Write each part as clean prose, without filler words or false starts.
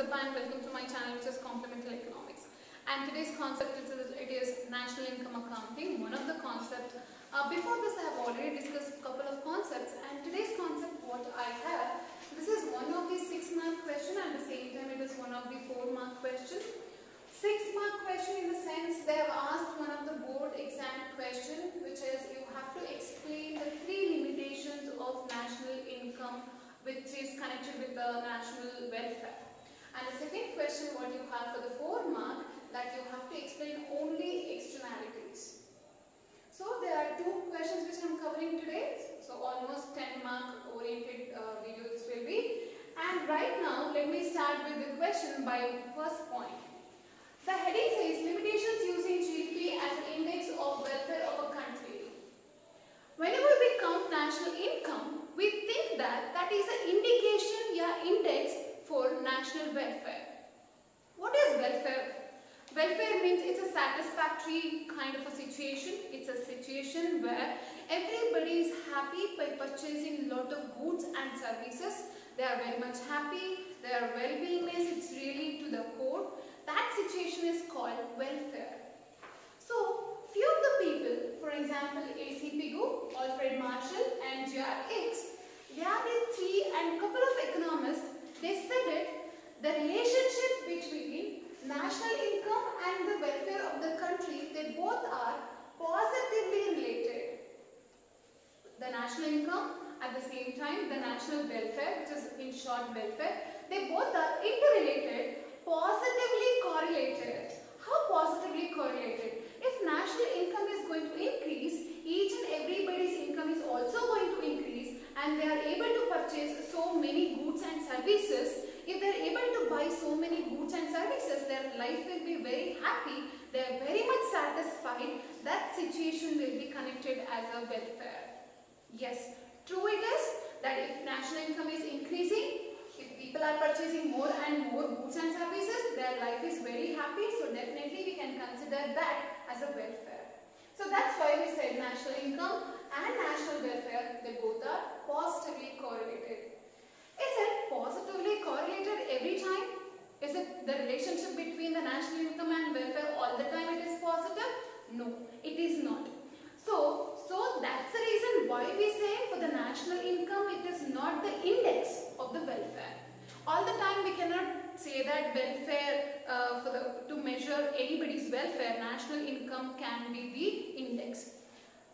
Kruttappa and welcome to my channel, which is Complementary Economics. And today's concept is national income accounting, one of the concepts. Before this I have already discussed a couple of concepts, and today's concept what I have, this is one of the 6-mark question and at the same time it is one of the 4-mark question. 6-mark question in the sense they have asked one of the board exam question, which is you have to explain the 3 limitations of national income which is connected with the national welfare. And the second question what you have for the 4-mark, that you have to explain only externalities. So there are 2 questions which I am covering today. So almost 10-mark oriented video this will be. And right now let me start with the question by first point. The heading says limitations using GDP as an index of welfare of a country. Whenever we count national income, we think that is an indication or index for national welfare. What is welfare? Welfare means it's a satisfactory kind of a situation. It's a situation where everybody is happy by purchasing a lot of goods and services. They are very much happy. Their well-beingness is really to the core. That situation is called welfare. So, few of the people, for example, A.C. Pigou, Alfred Marshall and J.R. Hicks, they are the 3 and couple of economists, they said it, the relationship between national income and the welfare of the country, they both are positively related. The national income, at the same time the national welfare, which is in short welfare, they both are interrelated, positively correlated. How positively correlated? If national income is going to increase, each and everybody's income is also going to increase and they are able to purchase so many goods and services. If they are able to buy so many goods and services, their life will be very happy, they are very much satisfied. That situation will be connected as a welfare. Yes, true it is that if national income is increasing, if people are purchasing more and more goods and services, their life is very happy. So definitely we can consider that as a welfare. So that's why we said national income and national welfare, they both are positively correlated. Is it positively correlated every time? Is it the relationship between the national income and welfare all the time it is positive? No, it is not. So that's the reason why we say for the national income it is not the index of the welfare. All the time we cannot say that welfare to measure anybody's welfare, national income can be the index.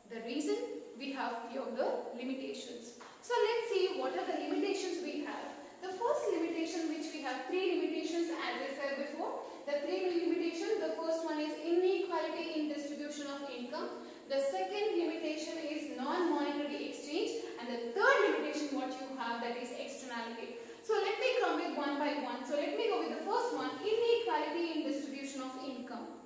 The reason we have few of the limitations. So let's see what are the limitations we have. The first limitation which we have 3 limitations as I said before. The 3 limitations, the first one is inequality in distribution of income. The second limitation is non-monetary exchange, and the third limitation what you have, that is externality. So let me come with one by one. So let me go with the first one, inequality in distribution of income.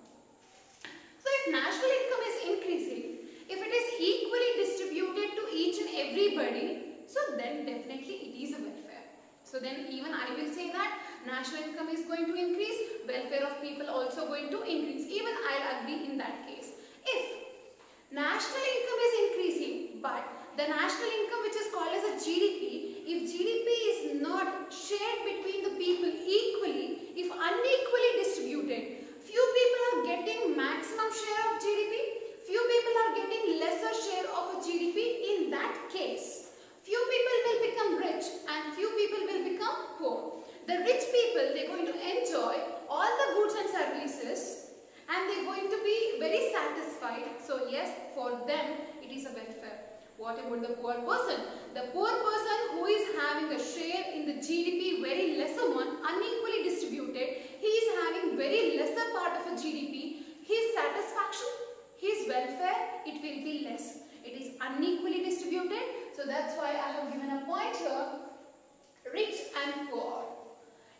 So if national income is increasing, if it is equally distributed to each and everybody, so then definitely it is a welfare. So then even I will say that national income is going to increase, welfare of people also going to increase. Even I'll agree in that case. If national income is increasing, but the national income which is called as a GDP, if GDP is not shared between the people equally, if unequally distributed, few people are getting maximum share of GDP, few people are getting lesser share of a GDP, in that case, few people will become rich and few people will become poor. The rich people, they are going to enjoy all the goods and services and they are going to be very satisfied. So yes, for them it is a welfare. What about the poor person? The poor person who is having a share in the GDP, very lesser one, unequally distributed, he is having very lesser part of a GDP, his satisfaction, his welfare, it will be less. It is unequally distributed. So that's why I have given a point here, rich and poor.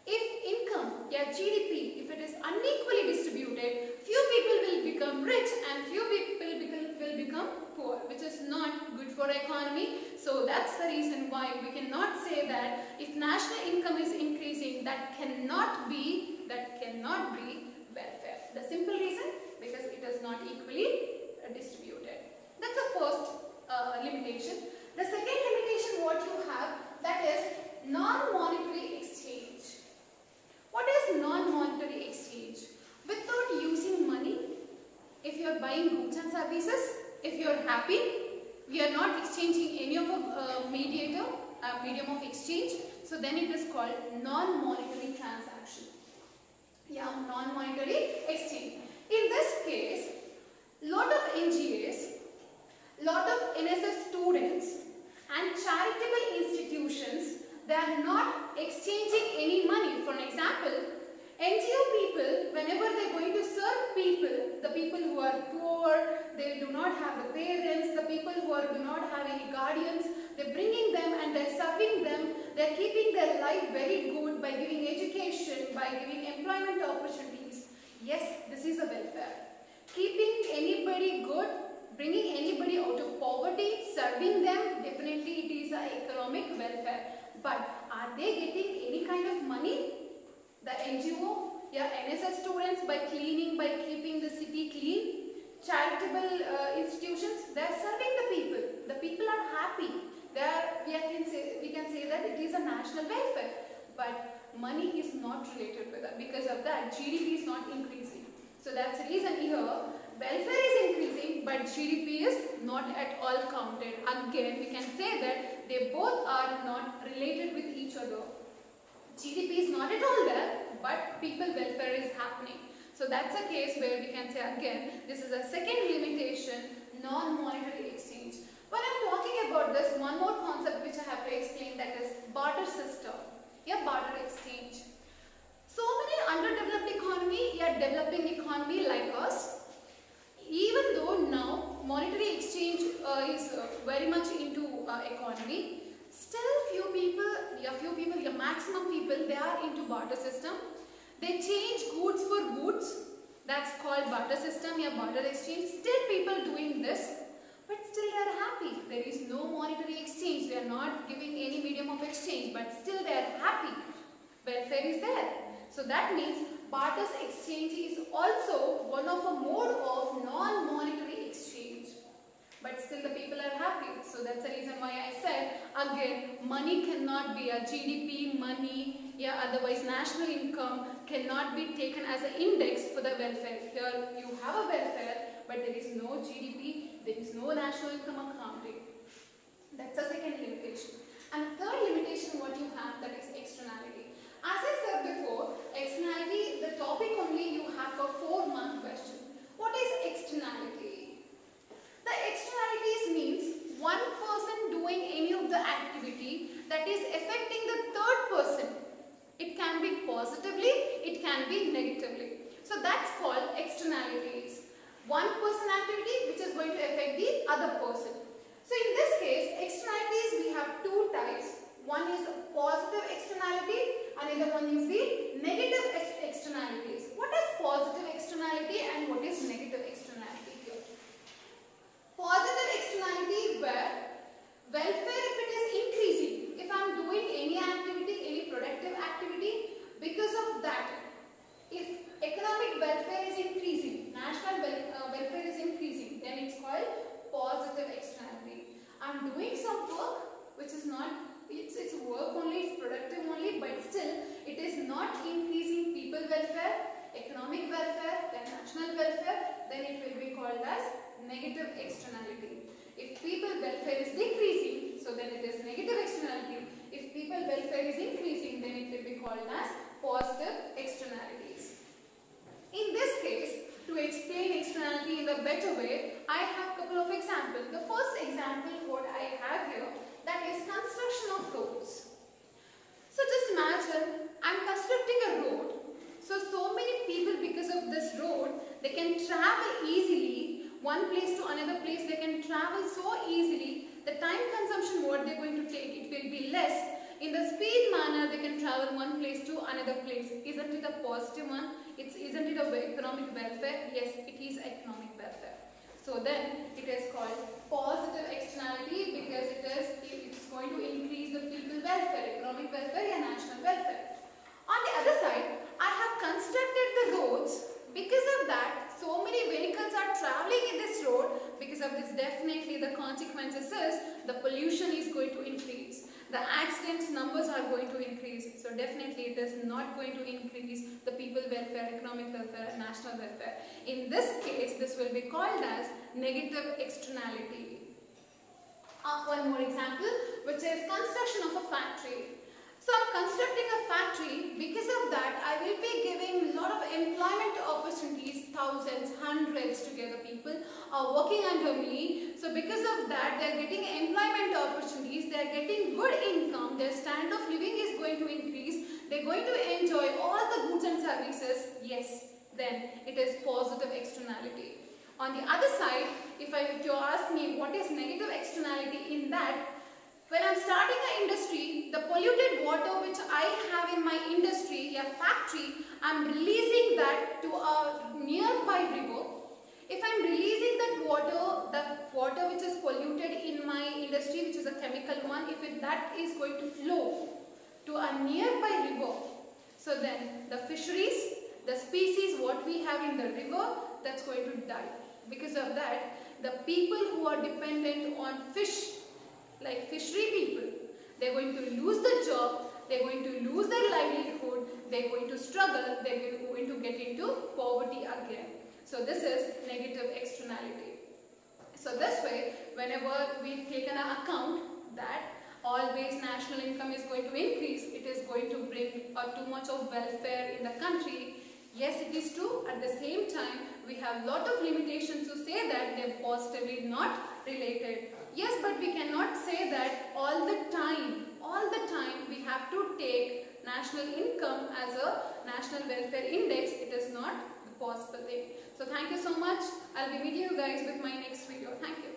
If income, GDP, if it is unequally distributed, few people will become rich and few people will become poor, which is not good for economy. So that's the reason why we cannot say that if national income is increasing, that cannot be welfare. The simple reason, because it is not equally distributed. That's the first limitation. The second limitation what you have, that is non-monetary exchange. What services. If you are happy, we are not exchanging any of a medium of exchange, so then it is called non-monetary transaction. Yeah, non-monetary exchange. In this case, lot of NGOs, lot of NSS students and charitable institutions, they are not exchanging any money. For an example, NGO people, whenever they are going to serve people, the people who are poor, they do not have the parents, the people who do not have any guardians, they are bringing them and they are serving them, they are keeping their life very good by giving education, by giving employment opportunities. Yes, this is a welfare. Keeping anybody good, bringing anybody out of poverty, serving them, definitely it is an economic welfare. But are they getting any kind of money? The NGO, yeah, NSS students by cleaning, by keeping the city clean, charitable institutions, they are serving the people. The people are happy. We can say that it is a national welfare. But money is not related with that. Because of that, GDP is not increasing. So that's the reason here, welfare is increasing, but GDP is not at all counted. Again, we can say that they both are not related with each other. GDP is not at all there, but people welfare is happening. So that's a case where we can say again, this is a second limitation, non-monetary exchange. When I'm talking about this, one more concept which I have to explain, that is barter system. Yeah, barter exchange. So many underdeveloped economy, yeah, developing economy like us, even though now monetary exchange is very much into economy, still few people, maximum people, they are into barter system. They change goods for goods. That's called barter system, barter exchange. Still people doing this, but still they are happy. There is no monetary exchange. They are not giving any medium of exchange, but still they are happy. Welfare is there. So that means barter exchange is also one of a mode of non-monetary exchange. But still the people are happy. So that's the reason why I said, again, money cannot be a GDP, money, otherwise national income cannot be taken as an index for the welfare. Here you have a welfare, but there is no GDP, there is no national income accounting. That's the second limitation. And the third limitation what you have, that is externality. As I said before, externality, the topic only you have for 4-month question. What is externality? The externalities means one person doing any of the activity that is affecting the third person. It can be positively, it can be negatively. So that's called externalities. One person activity which is going to affect the other person. So in this case, externalities we have two types. One is positive externality, another one is the negative externalities. What is positive externality and what is negative externality here? Positive externality where welfare, if it is increasing, if I am doing any activity, any productive activity, because of that, if economic welfare is increasing, national welfare is increasing, then it's called positive externality. I am doing some work which is not, it's work only, it's productive only, but still it is not increasing people welfare, economic welfare, then national welfare, then it will be called as negative externality. If people welfare is decreasing, so then it is negative externality. If people welfare is increasing, then it will be called as positive externalities. In this case, to explain externality in a better way, I have a couple of examples. The first example what I have here, that is construction of roads. So just imagine, I am constructing a road. So many people, because of this road, they can travel easily, one place to another place, they can travel so easily. The time consumption what they are going to take, it will be less. In the speed manner, they can travel one place to another place. Isn't it a positive one? Isn't it a economic welfare? Yes, it is economic welfare. So then it is called positive externality because it's going to increase the people welfare, economic welfare and national welfare. On the other side, I have constructed the roads. Because of that, so many vehicles are traveling in this road. Because of this, definitely the consequences is the pollution is going to increase. the accidents numbers are going to increase. So definitely it is not going to increase the people welfare, economic welfare and national welfare. In this case, this will be called as negative externality. One more example, which is construction of a factory. So I'm constructing a factory. Because of that, I will be giving a lot of employment opportunities. Thousands, hundreds together people are working under me. So because of that, they are getting employment opportunities. They are getting good income. Their standard of living is going to increase. They are going to enjoy all the goods and services. Yes, then it is positive externality. On the other side, if you ask me what is negative externality in that, when I'm starting an industry, the polluted water which I have in my industry, a factory, I'm releasing that to a nearby river. If I'm releasing that water which is polluted in my industry, which is a chemical one, that is going to flow to a nearby river, so then the fisheries, the species what we have in the river, that's going to die. Because of that, the people who are dependent on fish, like fishery people, they're going to lose the job, they're going to lose their livelihood, they're going to struggle, they're going to get into poverty again. So this is negative externality. So this way, whenever we've taken an account that always national income is going to increase, it is going to bring too much of welfare in the country. Yes, it is true. At the same time, we have lot of limitations to say that they're positively not related. Yes, but we cannot say that all the time we have to take national income as a national welfare index. It is not the possible thing. So thank you so much. I'll be meeting you guys with my next video. Thank you.